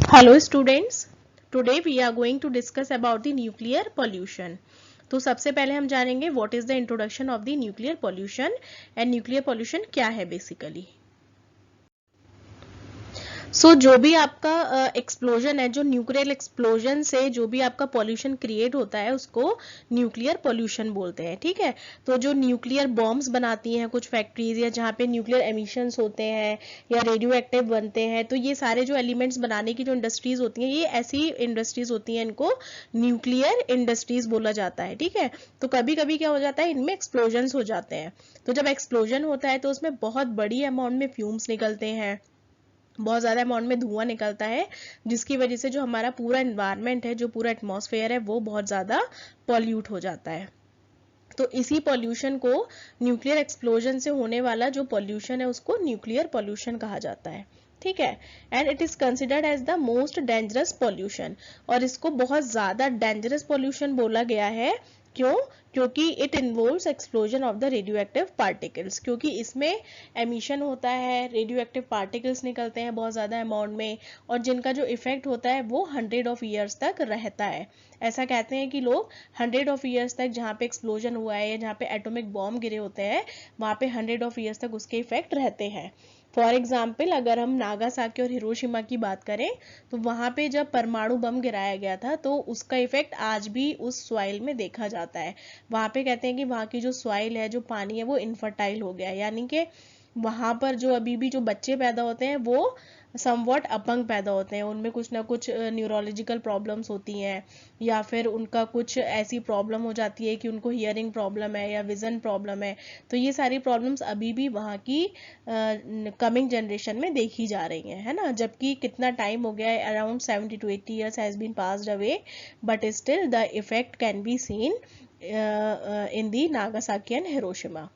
Hello students, today we are going to discuss about the nuclear pollution. तो सबसे पहले हम जानेंगे what is the introduction of the nuclear pollution and nuclear pollution क्या है basically. जो भी आपका एक्सप्लोजन है, जो न्यूक्लियर एक्सप्लोजन से जो भी आपका पॉल्यूशन क्रिएट होता है उसको न्यूक्लियर पॉल्यूशन बोलते हैं. ठीक है, तो जो न्यूक्लियर बॉम्ब्स बनाती हैं कुछ फैक्ट्रीज या जहाँ पे न्यूक्लियर एमिशंस होते हैं या रेडियो एक्टिव बनते हैं, तो ये सारे जो एलिमेंट्स बनाने की जो इंडस्ट्रीज होती हैं ये ऐसी इंडस्ट्रीज होती हैं, इनको न्यूक्लियर इंडस्ट्रीज बोला जाता है. ठीक है, तो कभी कभी क्या हो जाता है, इनमें एक्सप्लोजन हो जाते हैं. तो जब एक्सप्लोजन होता है तो उसमें बहुत बड़ी अमाउंट में फ्यूम्स निकलते हैं, बहुत ज़्यादा अमाउंट में धुआं निकलता है, जिसकी वजह से जो हमारा पूरा एनवायरनमेंट है, जो पूरा एटमॉस्फेयर है, वो बहुत ज़्यादा पॉल्यूट हो जाता है. तो इसी पॉल्यूशन को, न्यूक्लियर एक्सप्लोजन से होने वाला जो पॉल्यूशन है उसको न्यूक्लियर पॉल्यूशन कहा जाता है. ठीक है, and it is considered as the most dangerous pollution. और इसको बहुत ज्यादा डेंजरस पॉल्यूशन बोला गया है. क्यों? क्योंकि it involves explosion of the radio active particles. क्योंकि इसमें एमिशन होता है, रेडियो एक्टिव पार्टिकल्स निकलते हैं बहुत ज्यादा अमाउंट में, और जिनका जो इफेक्ट होता है वो 100 ऑफ ईयर्स तक रहता है. ऐसा कहते हैं कि लोग 100 ऑफ ईयर्स तक, जहाँ पे एक्सप्लोजन हुआ है या जहाँ पे एटॉमिक बॉम्ब गिरे होते हैं, वहाँ पे 100 ऑफ ईयर्स तक उसके इफेक्ट रहते हैं. फॉर एग्जाम्पल, अगर हम नागासाकी और हिरोशिमा की बात करें, तो वहां पे जब परमाणु बम गिराया गया था तो उसका इफेक्ट आज भी उस सॉइल में देखा जाता है. वहां पे कहते हैं कि वहां की जो सॉइल है, जो पानी है, वो इनफर्टाइल हो गया है. यानी कि वहां पर जो अभी भी जो बच्चे पैदा होते हैं वो समवॉट अपंग पैदा होते हैं, उनमें कुछ ना कुछ न्यूरोलॉजिकल प्रॉब्लम्स होती हैं, या फिर उनका कुछ ऐसी प्रॉब्लम हो जाती है कि उनको हियरिंग प्रॉब्लम है या विजन प्रॉब्लम है. तो ये सारी प्रॉब्लम्स अभी भी वहाँ की कमिंग जनरेशन में देखी जा रही हैं, है ना. जबकि कितना टाइम हो गया है, around 70 to 80 years has been passed away, but still the effect can be seen in the Nagasaki and Hiroshima.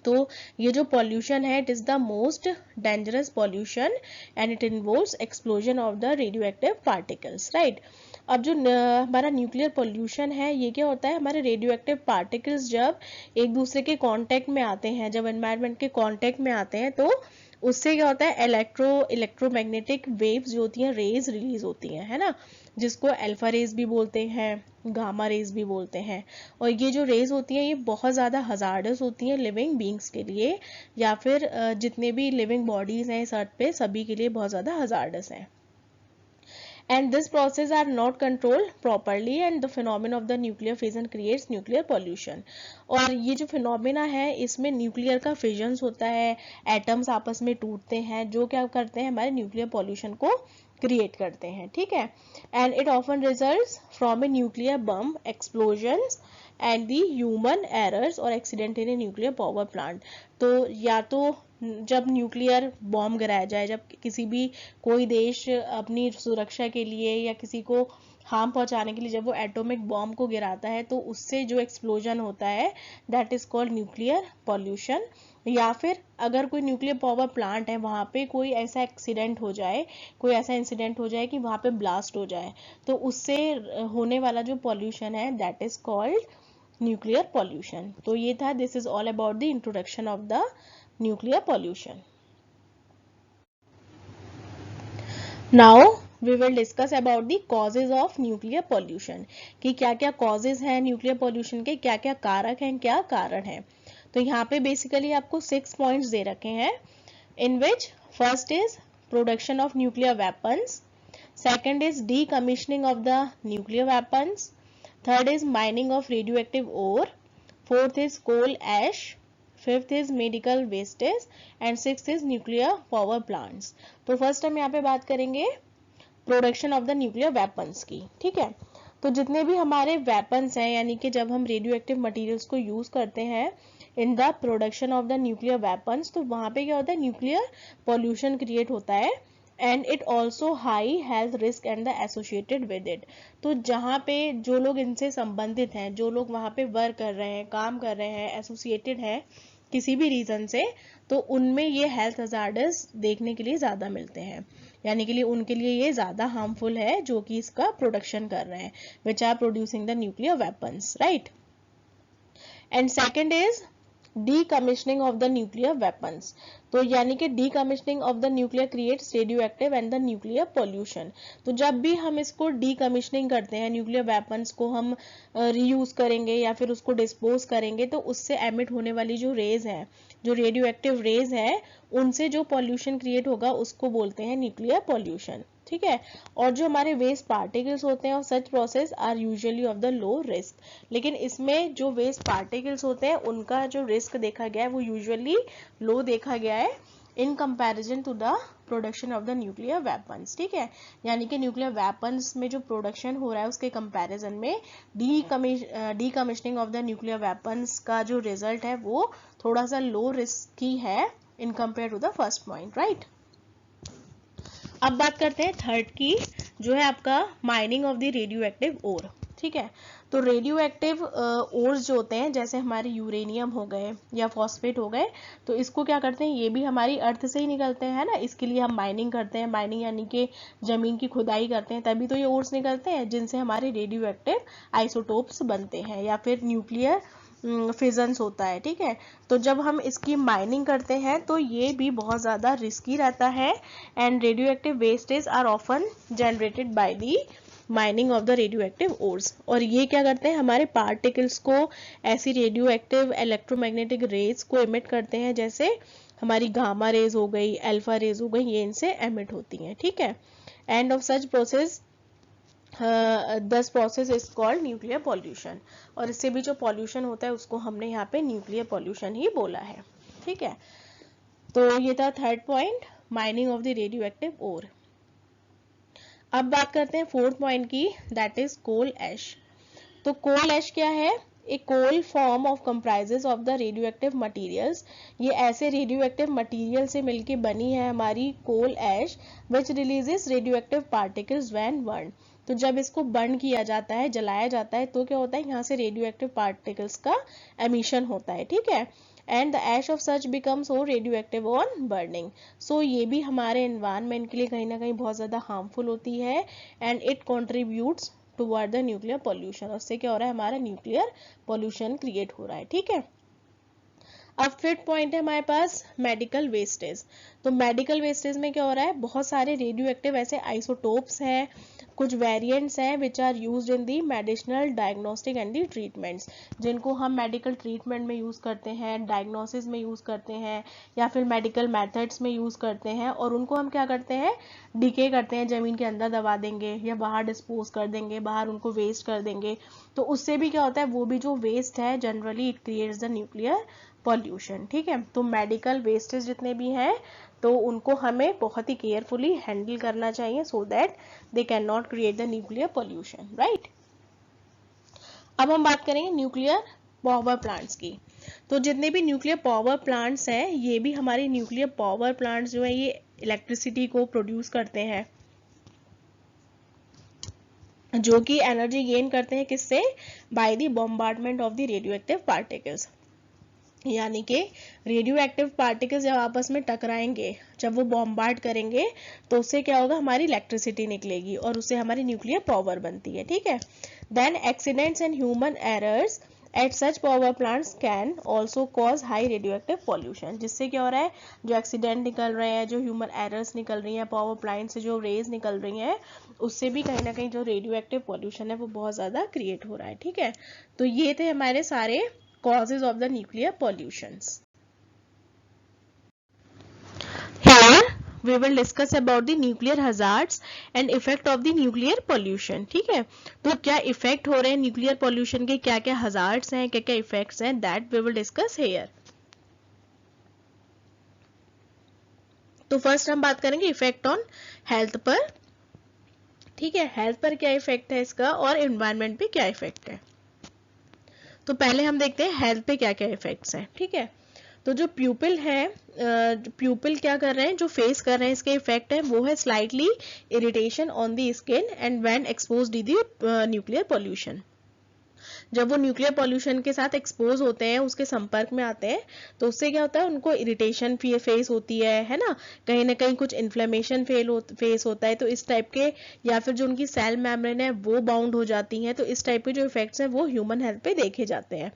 तो ये जो पॉल्यूशन है, it is the most dangerous pollution and it involves explosion of the radio active particles. Right, अब जो हमारा nuclear pollution है, ये क्या होता है, हमारे रेडियो एक्टिव पार्टिकल्स जब एक दूसरे के कांटेक्ट में आते हैं, जब एनवायरनमेंट के कांटेक्ट में आते हैं, तो उससे क्या होता है, इलेक्ट्रोमैग्नेटिक वेव्स जो होती हैं, रेज रिलीज होती हैं, है ना, जिसको अल्फा रेज भी बोलते हैं, गामा रेज भी बोलते हैं. और ये जो रेज होती हैं ये बहुत ज़्यादा हजार्डस होती हैं लिविंग बींग्स के लिए, या फिर जितने भी लिविंग बॉडीज हैं इस अर्थ पे, सभी के लिए बहुत ज़्यादा हजार्डस हैं. And this process are not controlled properly and the phenomenon of the nuclear fission creates nuclear pollution. और ये जो फिनोमिना है, इसमें न्यूक्लियर का फिजन्स होता है, एटम्स आपस में टूटते हैं, जो क्या करते हैं, हमारे न्यूक्लियर पॉल्यूशन को क्रिएट करते हैं. ठीक है, and it often results from a nuclear bomb explosions and the human errors और accident in a nuclear power plant. तो या तो जब न्यूक्लियर बॉम्ब गिराया जाए, जब किसी भी कोई देश अपनी सुरक्षा के लिए या किसी को हार्म पहुंचाने के लिए जब वो एटॉमिक बॉम्ब को गिराता है, तो उससे जो एक्सप्लोजन होता है, that is called nuclear pollution. या फिर अगर कोई न्यूक्लियर पावर प्लांट है, वहां पे कोई ऐसा एक्सीडेंट हो जाए, कोई ऐसा इंसिडेंट हो जाए कि वहां पे ब्लास्ट हो जाए, तो उससे होने वाला जो पॉल्यूशन है, that is called nuclear pollution. तो ये था, this is all about the introduction of the nuclear pollution. Now we will discuss about the causes of nuclear pollution, कि क्या क्या causes हैं nuclear pollution के, क्या क्या कारक हैं, क्या कारण हैं. तो यहाँ पे basically आपको 6 points दे रखे हैं, in which first is production of nuclear weapons, second is decommissioning of the nuclear weapons, third is mining of radioactive ore, fourth is coal ash, fifth is medical wastage and sixth is nuclear power plants. तो first हम यहाँ पे बात करेंगे production of the nuclear weapons की. ठीक है, तो जितने भी हमारे वेपन्स हैं, यानी कि जब हम रेडियो एक्टिव मटीरियल्स को यूज करते हैं in the production of the nuclear weapons, तो वहां पे क्या होता है, न्यूक्लियर पॉल्यूशन क्रिएट होता है and it also high health risk and the associated with it. तो जहाँ पे जो लोग इनसे संबंधित हैं, जो लोग वहाँ पे वर्क कर रहे हैं, काम कर रहे हैं, एसोसिएटेड हैं किसी भी रीजन से, तो उनमें ये हेल्थ हजार्डस देखने के लिए ज्यादा मिलते हैं, यानी कि उनके लिए ये ज्यादा हार्मफुल है जो कि इसका प्रोडक्शन कर रहे हैं, which are producing the nuclear weapons. Right, and second is decommissioning of the nuclear weapons. तो यानी कि decommissioning of the nuclear creates radioactive and the nuclear pollution. तो जब भी हम इसको decommissioning करते हैं, न्यूक्लियर वेपन्स को हम रीयूज करेंगे या फिर उसको डिस्पोज करेंगे, तो उससे एमिट होने वाली जो रेज है, जो रेडियो एक्टिव रेज है, उनसे जो पॉल्यूशन क्रिएट होगा उसको बोलते हैं न्यूक्लियर पॉल्यूशन. ठीक है. और जो हमारे वेस्ट पार्टिकल्स होते हैं और such process are usually of the low risk. लेकिन इसमें जो वेस्ट पार्टिकल्स होते हैं उनका जो रिस्क देखा गया है वो यूजुअली लो देखा गया है in comparison to the production of the nuclear weapons. ठीक है. यानी कि न्यूक्लियर वेपन्स में जो प्रोडक्शन हो रहा है उसके कंपैरिजन में decommissioning of the nuclear weapons का जो रिजल्ट है वो थोड़ा सा लो रिस्की है in compare to the first point. Right. अब बात करते हैं थर्ड की, जो है आपका mining of the radio active ore. ठीक है. तो रेडियो एक्टिव ओर्स जो होते हैं, जैसे हमारे यूरेनियम हो गए या फॉस्फेट हो गए, तो इसको क्या करते हैं, ये भी हमारी अर्थ से ही निकलते हैं ना. इसके लिए हम माइनिंग करते हैं. माइनिंग यानी कि जमीन की खुदाई करते हैं, तभी तो ये ओर्स निकलते हैं जिनसे हमारे रेडियो एक्टिव आइसोटोप्स बनते हैं या फिर न्यूक्लियर फिजन्स होता है. ठीक है. तो जब हम इसकी माइनिंग करते हैं तो ये भी बहुत ज़्यादा रिस्की रहता है. And radio active wastage are often generated by the mining of the radio active ores. और ये क्या करते हैं, हमारे पार्टिकल्स को ऐसी रेडियो एक्टिव इलेक्ट्रोमैग्नेटिक रेज को एमिट करते हैं, जैसे हमारी गामा रेज हो गई, अल्फा रेज हो गई, ये इनसे एमिट होती हैं. ठीक है. End of such process this process is called nuclear pollution. और इससे भी जो पॉल्यूशन होता है उसको हमने यहाँ पे न्यूक्लियर पॉल्यूशन ही बोला है. ठीक है. तो ये था third point, mining of the radio active ore. अब बात करते हैं फोर्थ पॉइंट की, दैट इज कोल एश. तो कोल एश क्या है, a coal form of comprises of the radio active materials. ये ऐसे रेडियो एक्टिव मटीरियल से मिलके बनी है हमारी coal ash, which releases radio active particles when burn. तो जब इसको बर्न किया जाता है, जलाया जाता है, तो क्या होता है, यहाँ से रेडियो एक्टिव पार्टिकल्स का एमिशन होता है. ठीक है. And the ash of such becomes so radioactive on burning. So ये भी हमारे एनवायरनमेंट के लिए कहीं ना कहीं बहुत ज़्यादा हार्मफुल होती है. And it contributes toward the nuclear pollution. उससे क्या हो रहा है, हमारा न्यूक्लियर पॉल्यूशन क्रिएट हो रहा है. ठीक है. अब फिफ्थ पॉइंट है हमारे पास मेडिकल वेस्टेज. तो मेडिकल वेस्टेज में क्या हो रहा है, बहुत सारे रेडियो एक्टिव ऐसे आइसोटोप्स हैं, कुछ वेरिएंट्स हैं which are used in the medicinal diagnostic and the treatments, जिनको हम मेडिकल ट्रीटमेंट में यूज़ करते हैं, डायग्नोसिस में यूज़ करते हैं या फिर मेडिकल मेथड्स में यूज़ करते हैं. और उनको हम क्या करते हैं, डिके करते हैं, ज़मीन के अंदर दबा देंगे या बाहर डिस्पोज कर देंगे, बाहर उनको वेस्ट कर देंगे. तो उससे भी क्या होता है, वो भी जो वेस्ट है generally it creates the nuclear pollution. ठीक है. तो मेडिकल वेस्टेज जितने भी हैं तो उनको हमें बहुत ही केयरफुली हैंडल करना चाहिए so that they can not create the nuclear pollution. Right. अब हम बात करेंगे न्यूक्लियर पावर प्लांट्स की. तो जितने भी न्यूक्लियर पावर प्लांट्स हैं, ये भी हमारे न्यूक्लियर पावर प्लांट्स जो है ये इलेक्ट्रिसिटी को प्रोड्यूस करते हैं, जो कि एनर्जी गेन करते हैं किससे, by the bombardment of the radio active particles. यानी कि रेडियो एक्टिव पार्टिकल्स जब आपस में टकराएंगे, जब वो बॉम्बार्ड करेंगे, तो उससे क्या होगा, हमारी इलेक्ट्रिसिटी निकलेगी और उससे हमारी न्यूक्लियर पावर बनती है. ठीक है. Then accidents and human errors at such power plants can also cause high radioactive pollution. जिससे क्या हो रहा है, जो एक्सीडेंट निकल रहे हैं, जो ह्यूमन एरर्स निकल रही हैं, पावर प्लांट से जो रेज निकल रही हैं, उससे भी कहीं ना कहीं जो रेडियो एक्टिव पॉल्यूशन है वो बहुत ज़्यादा क्रिएट हो रहा है. ठीक है. तो ये थे हमारे सारे causes of the nuclear pollutions. Here we will discuss about the nuclear hazards and effect of the nuclear pollution. ठीक है. तो क्या इफेक्ट हो रहे हैं न्यूक्लियर पॉल्यूशन के, क्या क्या हजार्ड्स हैं, क्या क्या इफेक्ट्स हैं, that we will discuss here. तो फर्स्ट हम बात करेंगे इफेक्ट ऑन हेल्थ पर. ठीक है. हेल्थ पर क्या इफेक्ट है इसका और एनवायरनमेंट पे क्या इफेक्ट है. तो पहले हम देखते हैं हेल्थ पे क्या क्या इफेक्ट्स हैं. ठीक है. तो जो प्यूपिल है, प्यूपिल क्या कर रहे हैं, जो फेस कर रहे हैं इसके इफेक्ट है, वो है slightly irritation on the skin and when exposed to the nuclear pollution. जब वो न्यूक्लियर पॉल्यूशन के साथ एक्सपोज होते हैं, उसके संपर्क में आते हैं, तो उससे क्या होता है, उनको इरिटेशन फेस होती है ना, कहीं ना कहीं कुछ इन्फ्लेमेशन फेस होता है. तो इस टाइप के, या फिर जो उनकी सेल मेम्ब्रेन है वो बाउंड हो जाती हैं. तो इस टाइप के जो इफेक्ट्स हैं वो ह्यूमन हेल्थ पे देखे जाते हैं.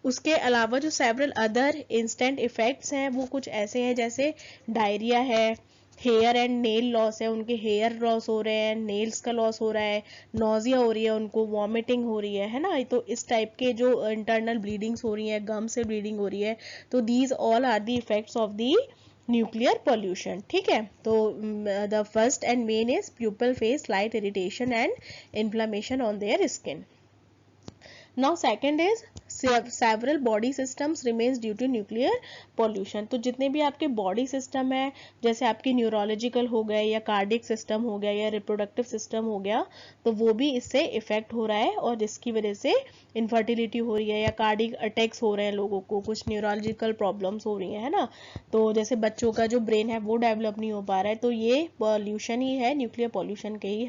उसके अलावा जो सेवरल अदर इंस्टेंट इफेक्ट्स हैं वो कुछ ऐसे हैं, जैसे डायरिया है, हेयर एंड नेल लॉस है, उनके हेयर लॉस हो रहे हैं, नेल्स का लॉस हो रहा है, नोजिया हो रही है, उनको वॉमिटिंग हो रही है ना। तो इस टाइप के जो इंटरनल ब्लीडिंग्स हो रही है, गम से ब्लीडिंग हो रही है, तो these all are the effects of the nuclear pollution. ठीक है, तो the first and main is people face light irritation and inflammation on their skin. Now second is several body systems remains due to nuclear pollution। तो जितने भी आपके body system है, जैसे आपकी न्यूरोलॉजिकल हो गए या कार्डियक सिस्टम हो गया या रिप्रोडक्टिव सिस्टम हो गया, तो वो भी इससे इफेक्ट हो रहा है और जिसकी वजह से इनफर्टिलिटी हो रही है या कार्डियक अटैक्स हो रहे हैं, लोगों को कुछ न्यूरोलॉजिकल प्रॉब्लम्स हो रही है ना। तो जैसे बच्चों का जो ब्रेन है वो डेवलप नहीं हो पा रहा है, तो ये पॉल्यूशन ही है, न्यूक्लियर पॉल्यूशन के ही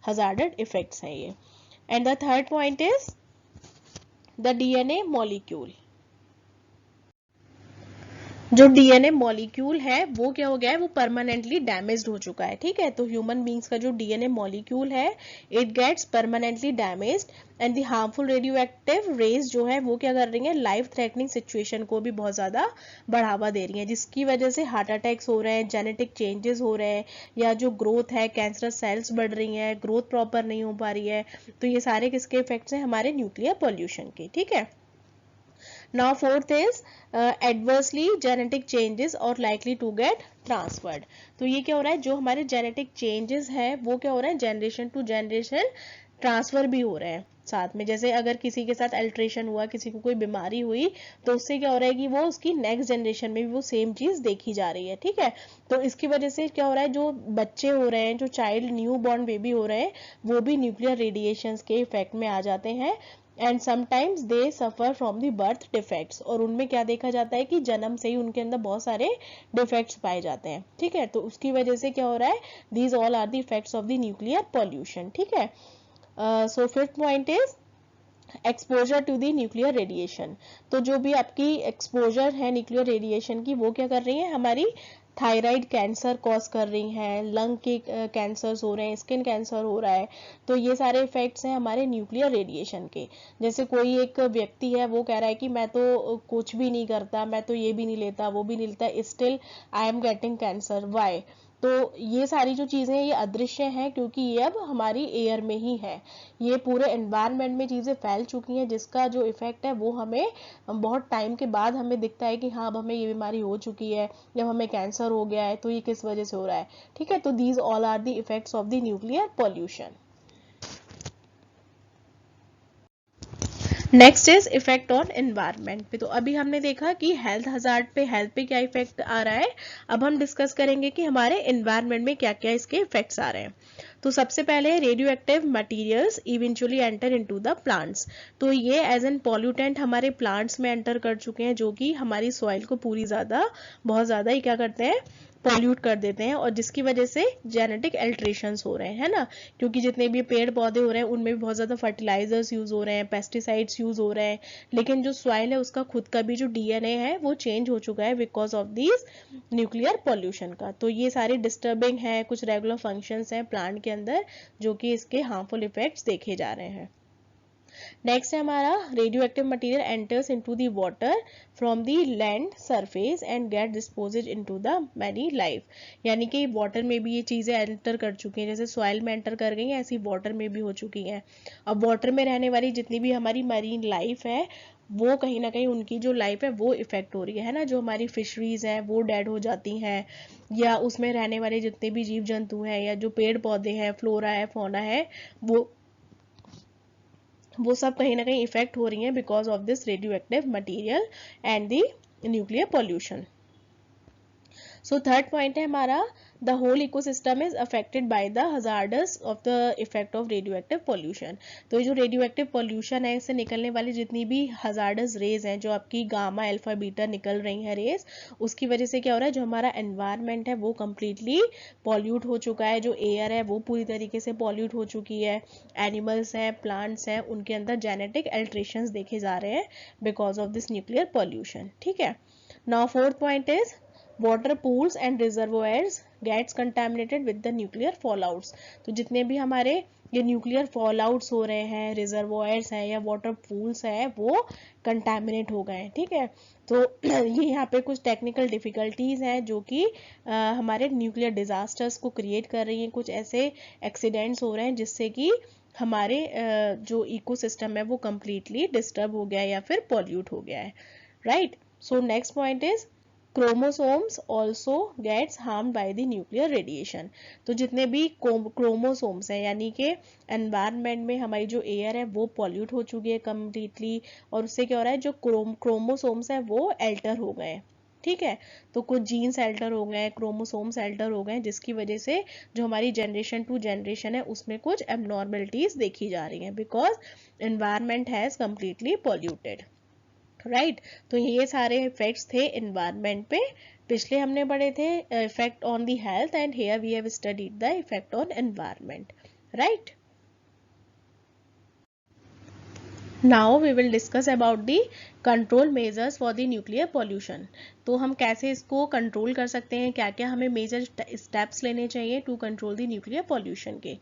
हजार्डड इफेक्ट्स हैं ये। And the third point is the DNA molecule। जो डीएनए मॉलिक्यूल है वो क्या हो गया है, वो परमानेंटली डैमेज्ड हो चुका है। ठीक है, तो ह्यूमन बींग्स का जो डीएनए मॉलिक्यूल है it gets permanently damaged and the harmful radioactive rays जो है वो क्या कर रही है, लाइफ थ्रेटनिंग सिचुएशन को भी बहुत ज्यादा बढ़ावा दे रही है, जिसकी वजह से हार्ट अटैक्स हो रहे हैं, जेनेटिक चेंजेस हो रहे हैं, या जो ग्रोथ है, कैंसरस सेल्स बढ़ रही है, ग्रोथ प्रॉपर नहीं हो पा रही है। तो ये सारे किसके इफेक्ट्स हैं, हमारे न्यूक्लियर पॉल्यूशन के। ठीक है, now fourth is adversely genetic changes or likely to get transferred। तो ये क्या हो रहा है, जो हमारे जेनेटिक चेंजेस है वो क्या हो रहा है, जनरेशन टू जनरेशन ट्रांसफर भी हो रहे हैं साथ में। जैसे अगर किसी के साथ अल्ट्रेशन हुआ, किसी को कोई बीमारी हुई, तो उससे क्या हो रहा है कि वो उसकी नेक्स्ट जनरेशन में भी वो सेम चीज देखी जा रही है। ठीक है, तो इसकी वजह से क्या हो रहा है, जो बच्चे हो रहे हैं, जो चाइल्ड न्यू बॉर्न बेबी हो रहे हैं, वो भी न्यूक्लियर रेडिएशंस के इफेक्ट में आ जाते हैं and sometimes they suffer from the birth defects. और उनमें क्या देखा जाता है कि जन्म से ही उनके अंदर बहुत सारे डिफेक्ट्स पाए जाते हैं। ठीक है, तो उसकी वजह से क्या हो रहा है, these all are the effects of the nuclear pollution. ठीक है, so fifth point is exposure to the nuclear radiation. तो जो भी आपकी एक्सपोजर है न्यूक्लियर रेडिएशन की, वो क्या कर रही है, हमारी थायराइड कैंसर कॉज कर रही हैं, लंग के कैंसर्स हो रहे हैं, स्किन कैंसर हो रहा है। तो ये सारे इफेक्ट्स हैं हमारे न्यूक्लियर रेडिएशन के। जैसे कोई एक व्यक्ति है वो कह रहा है कि मैं तो कुछ भी नहीं करता, मैं तो ये भी नहीं लेता, वो भी नहीं लेता, still I am getting cancer, why. तो ये सारी जो चीजें ये अदृश्य हैं, क्योंकि ये अब हमारी एयर में ही है, ये पूरे एनवायरनमेंट में चीजें फैल चुकी हैं, जिसका जो इफेक्ट है वो हमें बहुत टाइम के बाद हमें दिखता है कि हाँ अब हमें ये बीमारी हो चुकी है, जब हमें कैंसर हो गया है, तो ये किस वजह से हो रहा है। ठीक है, तो these all are the effects of the nuclear pollution. Next is effect on environment पे। तो अभी हमने देखा कि हेल्थ हजार्ड पे, हेल्थ पे क्या इफेक्ट आ रहा है। अब हम डिस्कस करेंगे कि हमारे एनवायरनमेंट में क्या क्या इसके इफेक्ट्स आ रहे हैं। तो सबसे पहले radio active materials eventually enter into the plants. तो ये एज एन पॉल्यूटेंट हमारे प्लांट्स में एंटर कर चुके हैं, जो कि हमारी सॉइल को बहुत ज्यादा ही क्या करते हैं, पॉल्यूट कर देते हैं, और जिसकी वजह से जेनेटिक अल्ट्रेशंस हो रहे हैं ना। क्योंकि जितने भी पेड़ पौधे हो रहे हैं उनमें भी बहुत ज्यादा फर्टिलाइजर्स यूज हो रहे हैं, पेस्टिसाइड्स यूज हो रहे हैं, लेकिन जो सॉइल है उसका खुद का भी जो डीएनए है वो चेंज हो चुका है because of this nuclear pollution का। तो ये सारे डिस्टर्बिंग है, कुछ रेगुलर फंक्शंस हैं प्लांट के अंदर जो कि इसके हार्मफुल इफेक्ट्स देखे जा रहे हैं। नेक्स्ट है हमारा radio active material enters into the water from the land surface and get disposed into the marine life. यानी कि वाटर में भी ये चीजें एंटर कर चुकी हैं, जैसे सॉइल में एंटर कर गई हैं ऐसी वाटर में भी हो चुकी हैं। अब वाटर में रहने वाली जितनी भी हमारी मरीन लाइफ है, वो कहीं ना कहीं उनकी जो लाइफ है वो इफेक्ट हो रही है ना। जो हमारी फिशरीज है वो डेड हो जाती हैं, या उसमें रहने वाले जितने भी जीव जंतु हैं, या जो पेड़ पौधे हैं, फ्लोरा है, फौना है, वो सब कहीं ना कहीं इफेक्ट हो रही हैं because of this radio active material and the nuclear pollution. So third point है हमारा the whole ecosystem is affected by the hazards of the effect of radioactive pollution. तो ये जो रेडियो एक्टिव पॉल्यूशन है, इससे निकलने वाली जितनी भी हजार्डस रेज हैं, जो आपकी गामा अल्फा बीटा निकल रही हैं रेज, उसकी वजह से क्या हो रहा है, जो हमारा एनवायरनमेंट है वो कम्प्लीटली पॉल्यूट हो चुका है, जो एयर है वो पूरी तरीके से पॉल्यूट हो चुकी है, एनिमल्स हैं, प्लांट्स हैं, उनके अंदर जेनेटिक अल्ट्रेशंस देखे जा रहे हैं because of this nuclear pollution. ठीक है, now fourth point is water pools and reservoirs gets contaminated with the nuclear fallouts. तो जितने भी हमारे ये न्यूक्लियर फॉलआउट्स हो रहे हैं, रिजर्वॉयर्स हैं या वाटर पूल्स हैं, वो कंटामिनेट हो गए हैं, ठीक है। तो ये यहाँ पे कुछ टेक्निकल डिफिकल्टीज हैं जो कि हमारे न्यूक्लियर डिजास्टर्स को क्रिएट कर रही हैं, कुछ ऐसे एक्सीडेंट्स हो रहे हैं जिससे कि हमारे जो इकोसिस्टम है वो कंप्लीटली डिस्टर्ब हो गया है या फिर पॉल्यूट हो गया है, right. So next point is chromosomes also gets harmed by the nuclear radiation. तो जितने भी क्रोमोसोम्स हैं, यानी कि एनवायरनमेंट में हमारी जो एयर है वो पॉल्यूट हो चुकी है कम्प्लीटली, और उससे क्या हो रहा है, जो क्रोमोसोम्स है वो एल्टर हो गए हैं, ठीक है। तो कुछ जीन्स एल्टर हो गए हैं, क्रोमोसोम्स एल्टर हो गए हैं, जिसकी वजह से जो हमारी जनरेशन टू जनरेशन है उसमें कुछ एबनॉर्मलिटीज देखी जा रही हैं, because environment has completely polluted, right. तो ये सारे इफेक्ट्स थे एनवायरनमेंट पे। पिछले हमने पढ़े थे effect on the health, and here we have studied the effect on environment, right. Now we will discuss about the control measures for the nuclear pollution. तो हम कैसे इसको कंट्रोल कर सकते हैं, क्या क्या हमें मेजर स्टेप्स लेने चाहिए to control the nuclear pollution के।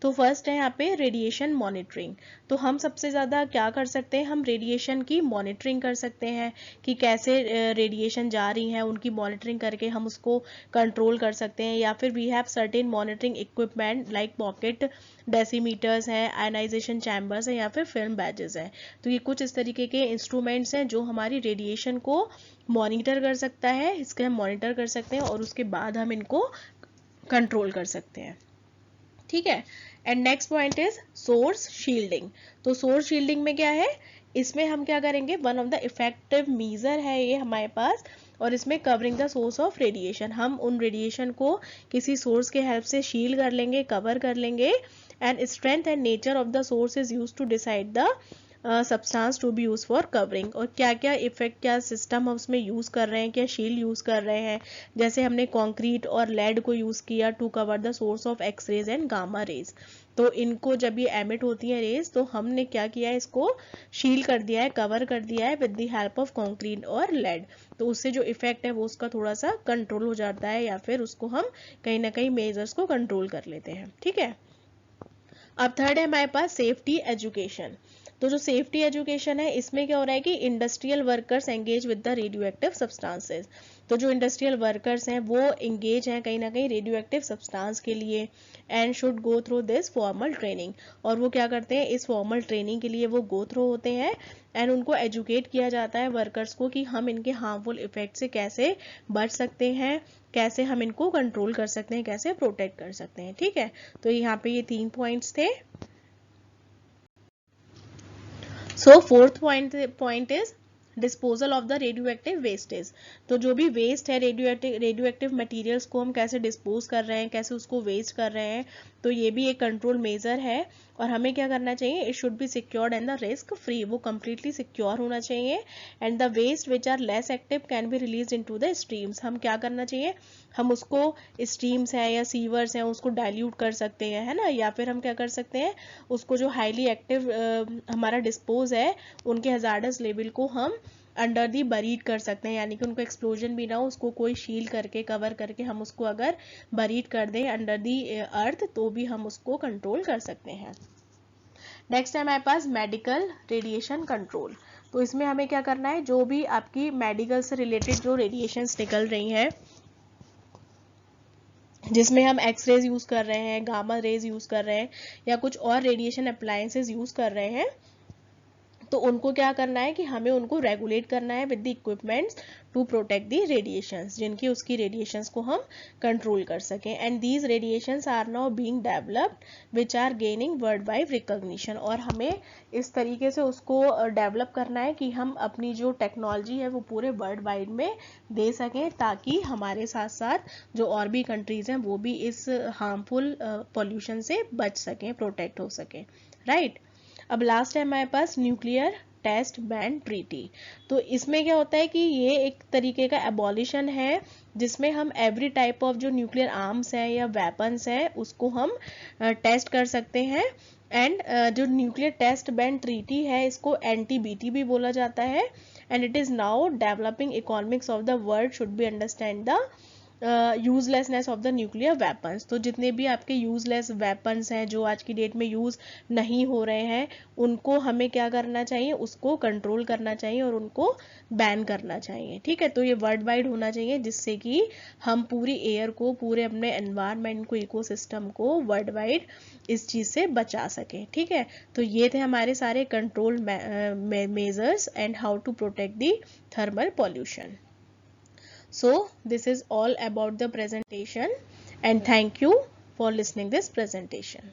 तो फर्स्ट है यहाँ पे रेडिएशन मॉनिटरिंग। तो हम सबसे ज़्यादा क्या कर सकते हैं, हम रेडिएशन की मॉनिटरिंग कर सकते हैं कि कैसे रेडिएशन जा रही हैं, उनकी मॉनिटरिंग करके हम उसको कंट्रोल कर सकते हैं। या फिर we have certain monitoring equipment like pocket dosimeters हैं, आयनाइजेशन चैम्बर्स हैं, या फिर फिल्म बैजेस हैं। तो ये कुछ इस तरीके के इंस्ट्रूमेंट्स हैं जो हमारी रेडिएशन को मॉनिटर कर सकता है, इसके हम मॉनिटर कर सकते हैं और उसके बाद हम इनको कंट्रोल कर सकते हैं, ठीक है। And next point is source shielding. तो सोर्स शील्डिंग में क्या है, इसमें हम क्या करेंगे, one of the effective measure है ये हमारे पास, और इसमें covering the source of radiation, हम उन रेडिएशन को किसी सोर्स के हेल्प से शील्ड कर लेंगे, कवर कर लेंगे। And strength and nature of the source is used to decide the substance to be use for covering. और क्या क्या इफेक्ट, क्या सिस्टम हम उसमें यूज कर रहे हैं, क्या शील्ड यूज कर रहे हैं। जैसे हमने कंक्रीट और लेड को यूज किया to cover the source of X rays and gamma rays. तो इनको जब ये एमिट होती है रेज, तो हमने क्या किया है, इसको शील्ड कर दिया है, कवर कर दिया है with the help of concrete और लेड। तो उससे जो इफेक्ट है वो उसका थोड़ा सा कंट्रोल हो जाता है, या फिर उसको हम कहीं ना कहीं मेजर्स को कंट्रोल कर लेते हैं, ठीक है। अब थर्ड है हमारे पास सेफ्टी एजुकेशन। तो जो सेफ्टी एजुकेशन है, इसमें क्या हो रहा है कि industrial workers engage with the radio active substances. तो जो इंडस्ट्रियल वर्कर्स हैं वो एंगेज हैं कहीं ना कहीं रेडियो एक्टिव सब्सटेंस के लिए, and should go through this formal training. और वो क्या करते हैं, इस फॉर्मल ट्रेनिंग के लिए वो गो थ्रू होते हैं, एंड उनको एजुकेट किया जाता है वर्कर्स को कि हम इनके हार्मफुल इफेक्ट से कैसे बच सकते हैं, कैसे हम इनको कंट्रोल कर सकते हैं, कैसे प्रोटेक्ट कर सकते हैं, ठीक है। तो यहाँ पे ये 3 पॉइंट्स थे। So fourth point is disposal of the radio active wastage. तो जो भी वेस्ट है, रेडियो एक्टिव मटीरियल्स को हम कैसे डिस्पोज कर रहे हैं, कैसे उसको वेस्ट कर रहे हैं, तो ये भी एक कंट्रोल मेजर है। और हमें क्या करना चाहिए, it should be secured and the risk free, वो कम्प्लीटली सिक्योर होना चाहिए। And the waste which are less active can be release into the streams. हम क्या करना चाहिए, हम उसको स्ट्रीम्स हैं या सीवर्स हैं उसको डाइल्यूट कर सकते हैं, है ना। या फिर हम क्या कर सकते हैं, उसको जो हाईली एक्टिव हमारा डिस्पोज है, उनके हजार्डस लेवल को हम अंडर दी बरीड कर सकते हैं, यानी कि उनको एक्सप्लोजन भी ना हो, उसको कोई शील्ड करके, कवर करके हम उसको अगर बरीड कर दें अंडर दी अर्थ, तो भी हम उसको कंट्रोल कर सकते हैं। नेक्स्ट है हमारे पास मेडिकल रेडिएशन कंट्रोल। तो इसमें हमें क्या करना है, जो भी आपकी मेडिकल से रिलेटेड जो रेडिएशंस निकल रही हैं, जिसमें हम एक्स रेज यूज कर रहे हैं, गामा रेज यूज कर रहे हैं, या कुछ और रेडिएशन अप्लायंसेज यूज कर रहे हैं, तो उनको क्या करना है कि हमें उनको रेगुलेट करना है with the equipments to protect the radiations, जिनकी उसकी रेडिएशंस को हम कंट्रोल कर सकें। And these radiations are now being developed which are gaining worldwide recognition. और हमें इस तरीके से उसको डेवलप करना है कि हम अपनी जो टेक्नोलॉजी है वो पूरे वर्ल्ड वाइड में दे सकें, ताकि हमारे साथ साथ जो और भी कंट्रीज हैं वो भी इस हार्मफुल पॉल्यूशन से बच सकें, प्रोटेक्ट हो सकें, राइट। अब लास्ट है हमारे पास न्यूक्लियर टेस्ट बैन ट्रीटी। तो इसमें क्या होता है कि ये एक तरीके का एबॉलिशन है, जिसमें हम एवरी टाइप ऑफ जो न्यूक्लियर आर्म्स हैं या वेपन्स हैं उसको हम टेस्ट कर सकते हैं। एंड जो न्यूक्लियर टेस्ट बैन ट्रीटी है, इसको NTBT भी बोला जाता है। And it is now developing economics of the world should be understand the uselessness of the nuclear weapons. तो जितने भी आपके यूजलेस वेपन्स हैं जो आज की डेट में यूज नहीं हो रहे हैं, उनको हमें क्या करना चाहिए, उसको कंट्रोल करना चाहिए और उनको बैन करना चाहिए। ठीक है, तो ये वर्ल्ड वाइड होना चाहिए जिससे कि हम पूरी एयर को, पूरे अपने एनवायरनमेंट को, इकोसिस्टम को वर्ल्ड वाइड इस चीज से बचा सके। ठीक है, तो ये थे हमारे सारे control measures and how to protect the thermal pollution. So this is all about the presentation, and thank you for listening this presentation.